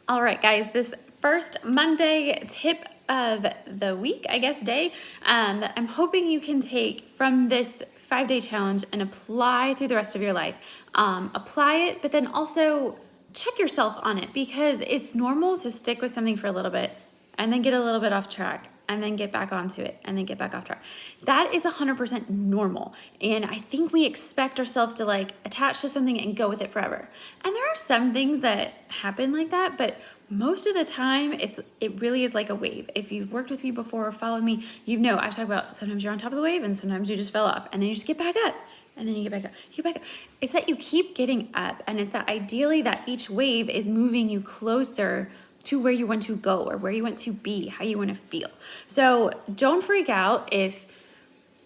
All right, guys, this first Monday tip of the week, I guess, day, that I'm hoping you can take from this 5-day challenge and apply through the rest of your life. Apply it, but then also check yourself on it, because it's normal to stick with something for a little bit and then get a little bit off track and then get back onto it and then get back off track. That is 100% normal. And I think we expect ourselves to attach to something and go with it forever. And there are some things that happen like that, but most of the time it really is like a wave. If you've worked with me before or followed me, you know I've talked about sometimes you're on top of the wave and sometimes you just fell off and then you just get back up. And then you get back up, you get back up. It's that you keep getting up, and it's that ideally that each wave is moving you closer to where you want to go or where you want to be, how you want to feel. So don't freak out if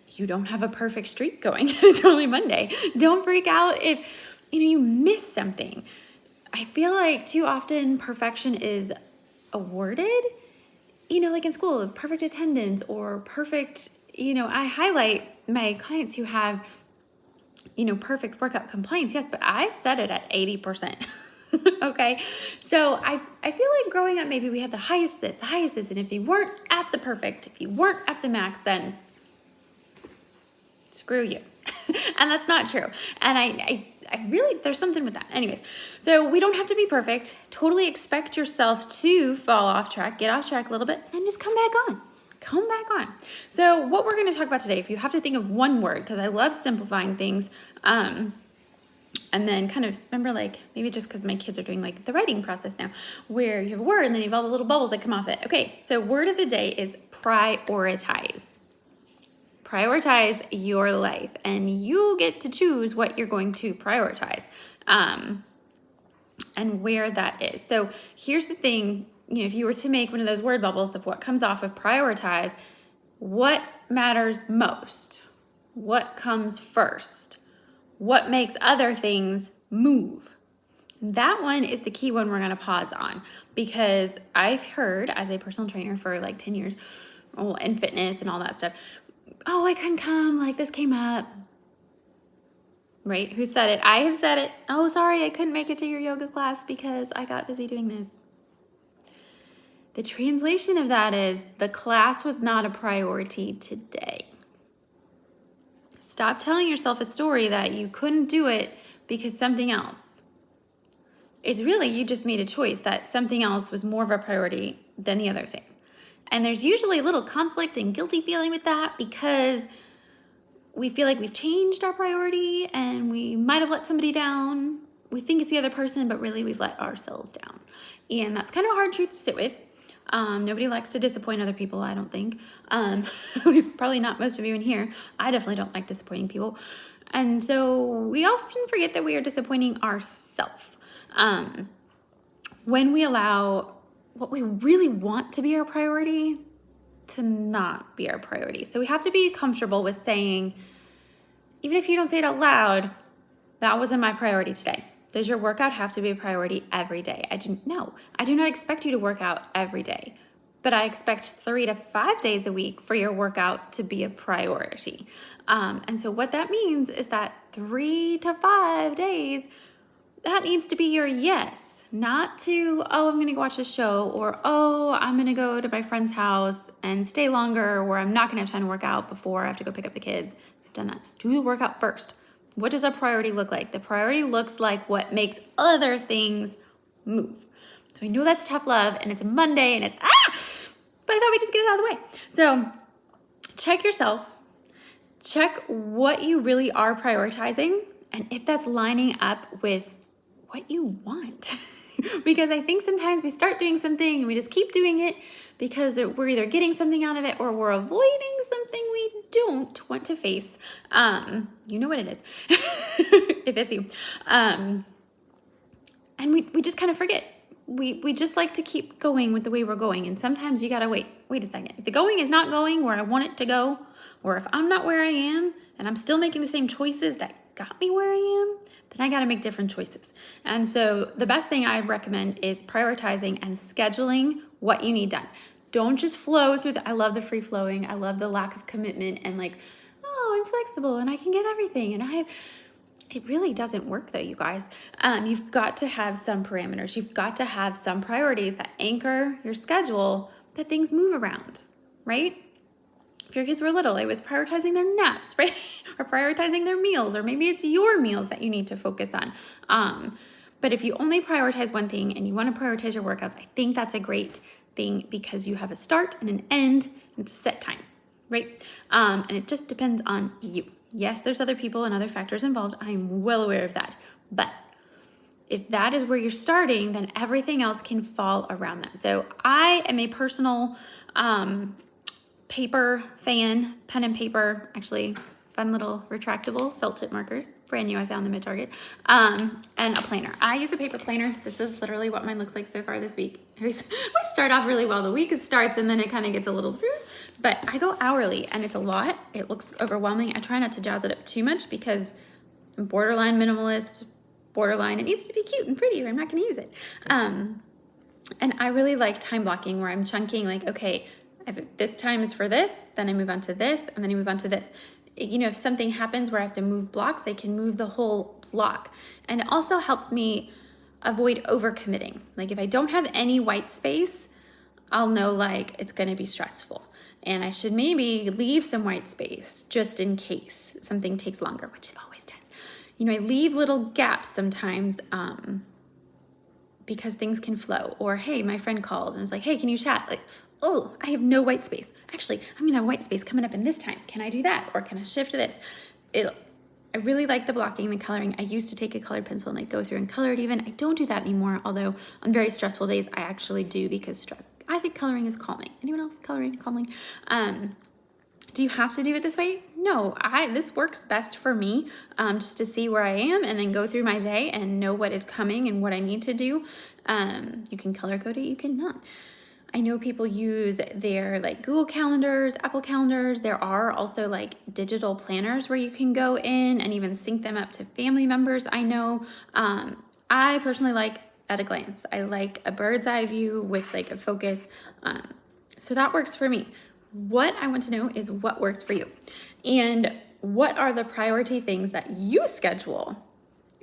you don't have a perfect streak going. It's only Monday. Don't freak out if you miss something. I feel like too often perfection is awarded, like in school, perfect attendance or perfect, I highlight my clients who have perfect workout compliance. Yes, but I set it at 80%. Okay. So I feel like growing up, maybe we had the highest this. And if you weren't at the perfect, if you weren't at the max, then screw you. And that's not true. And I really, there's something with that. Anyways, so we don't have to be perfect. Totally expect yourself to fall off track, get off track a little bit, and just come back on. Come back on. So what we're going to talk about today, if you have to think of one word, because I love simplifying things, and then kind of remember, maybe just because my kids are doing the writing process now, where you have a word and then you have all the little bubbles that come off it. Okay, so word of the day is prioritize. Prioritize your life, and you get to choose what you're going to prioritize, and where that is. So here's the thing. If you were to make one of those word bubbles of what comes off of prioritize, what matters most? What comes first? What makes other things move? That one is the key one we're going to pause on, because I've heard, as a personal trainer for 10 years, and fitness and all that stuff, oh, I couldn't come, this came up. Right? Who said it? I have said it. Oh, sorry, I couldn't make it to your yoga class because I got busy doing this. The translation of that is the class was not a priority today. Stop telling yourself a story that you couldn't do it because something else. It's really, you just made a choice that something else was more of a priority than the other thing. And there's usually a little conflict and guilty feeling with that, because we feel like we've changed our priority and we might have let somebody down. We think it's the other person, but really we've let ourselves down. And that's kind of a hard truth to sit with. Nobody likes to disappoint other people, I don't think. At least probably not most of you in here. I definitely don't like disappointing people. And so we often forget that we are disappointing ourselves. When we allow what we really want to be our priority to not be our priority. So we have to be comfortable with saying, even if you don't say it out loud, that wasn't my priority today. Does your workout have to be a priority every day? I do not expect you to work out every day, but I expect 3 to 5 days a week for your workout to be a priority. And so what that means is that 3 to 5 days, that needs to be your yes. Not to, oh, I'm going to go watch a show, or, oh, I'm going to go to my friend's house and stay longer, or I'm not going to have time to work out before I have to go pick up the kids. I've done that. Do the workout first. What does a priority look like? The priority looks like what makes other things move. So we know that's tough love, and it's a Monday, and it's, but I thought we'd just get it out of the way. So check yourself. Check what you really are prioritizing, and if that's lining up with what you want. Because I think sometimes we start doing something and we just keep doing it because we're either getting something out of it or we're avoiding something we don't want to face. You know what it is, if it's you. And we just kind of forget. We just like to keep going with the way we're going. And sometimes you gotta wait a second. If the going is not going where I want it to go, or if I'm not where I am and I'm still making the same choices that got me where I am, then I got to make different choices. And so the best thing I recommend is prioritizing and scheduling what you need done. Don't just flow through I love the free flowing. I love the lack of commitment and oh, I'm flexible and I can get everything. And It really doesn't work though, you guys. You've got to have some parameters. You've got to have some priorities that anchor your schedule, that things move around, right? If your kids were little, it was prioritizing their naps, right? Or prioritizing their meals, or maybe it's your meals that you need to focus on. But if you only prioritize one thing and you want to prioritize your workouts, I think that's a great thing because you have a start and an end, and it's a set time, right? And it just depends on you. Yes, there's other people and other factors involved. I'm well aware of that. But if that is where you're starting, then everything else can fall around that. So I am a personal paper fan, pen and paper, actually fun little retractable felt tip markers, brand new, I found them at Target, and a planner. I use a paper planner. This is literally what mine looks like so far this week. We start off really well. The week starts and then it kind of gets a little, but I go hourly and it's a lot. It looks overwhelming. I try not to jazz it up too much because I'm borderline minimalist, borderline, it needs to be cute and pretty or I'm not gonna use it. And I really like time blocking where I'm chunking like, okay, this time is for this, then I move on to this, and then I move on to this. You know, if something happens where I have to move blocks, they can move the whole block. And it also helps me avoid overcommitting. Like if I don't have any white space, I'll know like it's gonna be stressful. And I should maybe leave some white space just in case something takes longer, which it always does. You know, I leave little gaps sometimes because things can flow. Or, hey, my friend called and it's like, hey, can you chat? Like, oh, I have no white space. Actually, I'm gonna have white space coming up in this time. Can I do that? Or can I shift to this? I really like the blocking, the coloring. I used to take a colored pencil and like go through and color it even. I don't do that anymore, although on very stressful days, I actually do because I think coloring is calming. Anyone else coloring calming? Do you have to do it this way? No, this works best for me, just to see where I am and then go through my day and know what is coming and what I need to do. You can color code it, you can not. I know people use their like Google calendars, Apple calendars. There are also like digital planners where you can go in and even sync them up to family members. I know, I personally like at a glance. I like a bird's eye view with like a focus. So that works for me. What I want to know is what works for you and what are the priority things that you schedule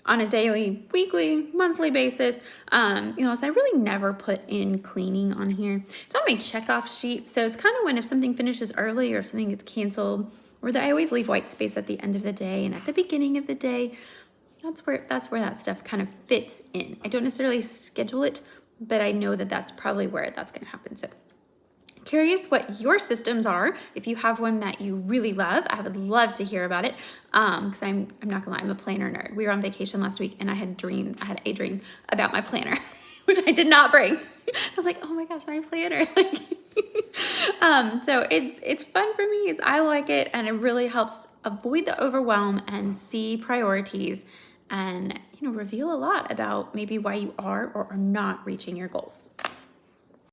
on a daily, weekly, monthly basis. So I really never put in cleaning on here. It's on my checkoff sheet. So it's kind of when if something finishes early or something gets canceled, or that I always leave white space at the end of the day and at the beginning of the day. That's where that stuff kind of fits in. I don't necessarily schedule it, but I know that that's probably where that's going to happen. So curious what your systems are. If you have one that you really love, I would love to hear about it. Because I'm not gonna lie, I'm a planner nerd. We were on vacation last week and I had a dream about my planner, which I did not bring. I was like, oh my gosh, my planner. So it's fun for me. I like it and it really helps avoid the overwhelm and see priorities and reveal a lot about maybe why you are or are not reaching your goals.